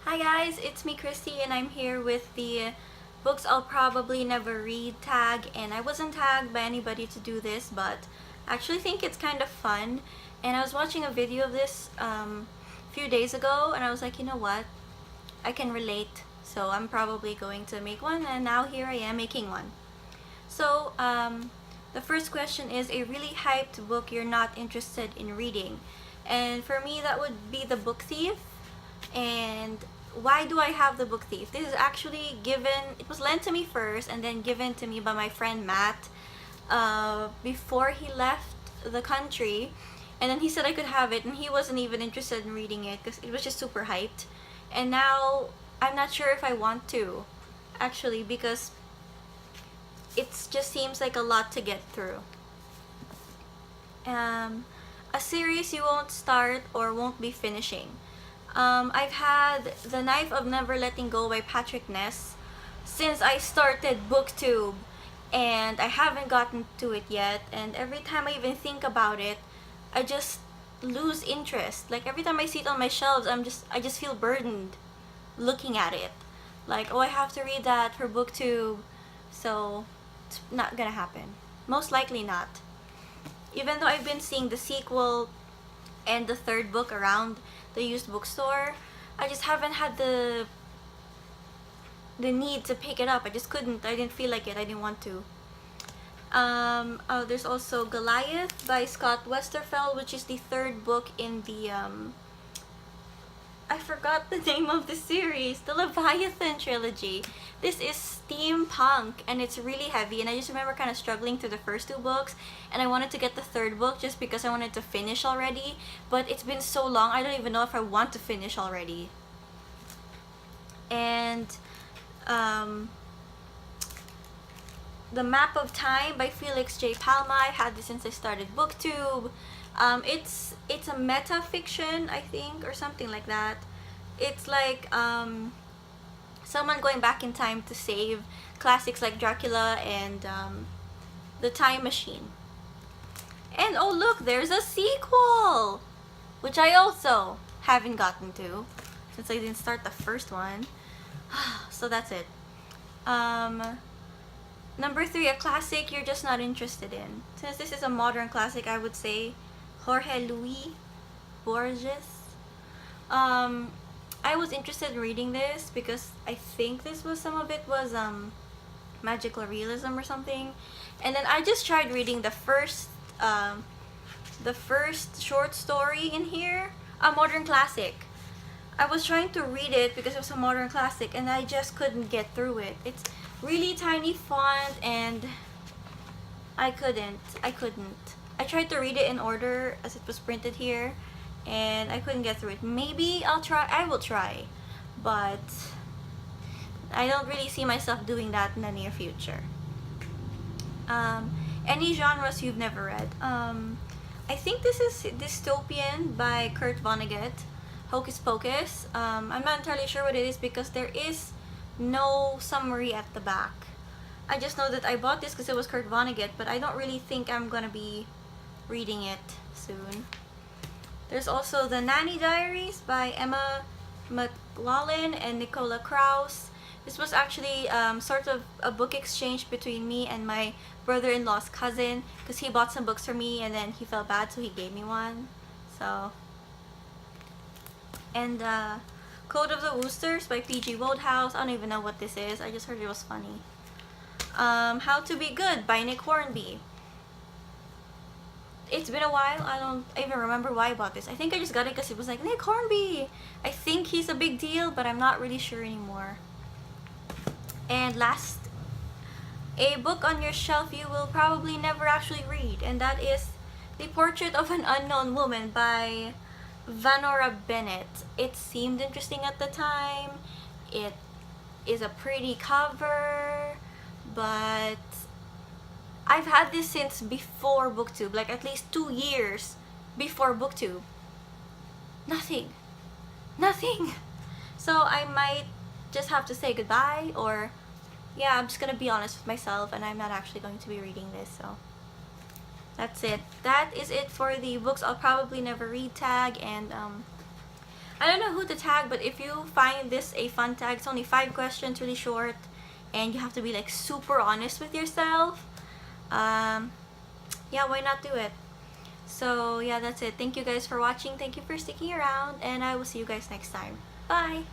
Hi guys, it's me Christy and I'm here with the books I'll probably never read tag, and I wasn't tagged by anybody to do this, but I actually think it's kind of fun. And I was watching a video of this a few days ago and I was like, you know what, I can relate, so I'm probably going to make one, and now here I am making one. So the first question is a really hyped book you're not interested in reading, and for me that would be The Book Thief. And why do I have The Book Thief? This is actually given, it was lent to me first and then given to me by my friend Matt before he left the country. And then he said I could have it, and he wasn't even interested in reading it because it was just super hyped. And now I'm not sure if I want to, actually, because it just seems like a lot to get through. A series you won't start or won't be finishing. I've had The Knife of Never Letting Go by Patrick Ness since I started BookTube, and I haven't gotten to it yet, and every time I even think about it, I just lose interest. Like every time I see it on my shelves, I just feel burdened looking at it. Like, oh, I have to read that for BookTube. So it's not gonna happen. Most likely not. Even though I've been seeing the sequel and the third book around the used bookstore, I just haven't had the need to pick it up. I just couldn't. I didn't feel like it. I didn't want to. Oh, there's also Goliath by Scott Westerfeld, which is the third book in the I forgot the name of the series, the Leviathan trilogy. This is steampunk and it's really heavy, and I just remember kind of struggling through the first two books, and I wanted to get the third book just because I wanted to finish already, but it's been so long I don't even know if I want to finish already. And The Map of Time by Felix J. Palma. I had this since I started BookTube. It's a meta fiction, I think, or something like that. It's like someone going back in time to save classics like Dracula and The Time Machine. And oh look, there's a sequel, which I also haven't gotten to since I didn't start the first one. So that's it. Number 3, a classic you're just not interested in. Since this is a modern classic, I would say Jorge Luis Borges. I was interested in reading this because I think this was, some of it was magical realism or something. And then I just tried reading the first short story in here, a modern classic. I was trying to read it because it was a modern classic and I just couldn't get through it. It's really tiny font and I couldn't. I tried to read it in order as it was printed here and I couldn't get through it. Maybe I will try, but I don't really see myself doing that in the near future. Any genres you've never read? I think this is Dystopian by Kurt Vonnegut. Hocus Pocus. I'm not entirely sure what it is because there is no summary at the back. I just know that I bought this because it was Kurt Vonnegut, but I don't really think I'm gonna be reading it soon. There's also The Nanny Diaries by Emma McLaughlin and Nicola Krauss. This was actually sort of a book exchange between me and my brother-in-law's cousin because he bought some books for me and then he felt bad so he gave me one. So, and Code of the Woosters by P.G. Wodehouse. I don't even know what this is. I just heard it was funny. How to Be Good by Nick Hornby. It's been a while. I don't even remember why I bought this. I think I just got it because it was like, Nick Hornby! I think he's a big deal, but I'm not really sure anymore. And last, a book on your shelf you will probably never actually read, and that is The Portrait of an Unknown Woman by Vanora Bennett. It seemed interesting at the time. It is a pretty cover, but I've had this since before BookTube, like at least 2 years before BookTube. Nothing. So I might just have to say goodbye, or yeah, I'm just gonna be honest with myself and I'm not actually going to be reading this, so that's it. That is it for the books I'll probably never read tag, and I don't know who to tag, but if you find this a fun tag, it's only 5 questions, really short, and you have to be like super honest with yourself. Yeah, why not do it? So yeah, that's it. Thank you guys for watching. Thank you for sticking around, and I will see you guys next time. Bye!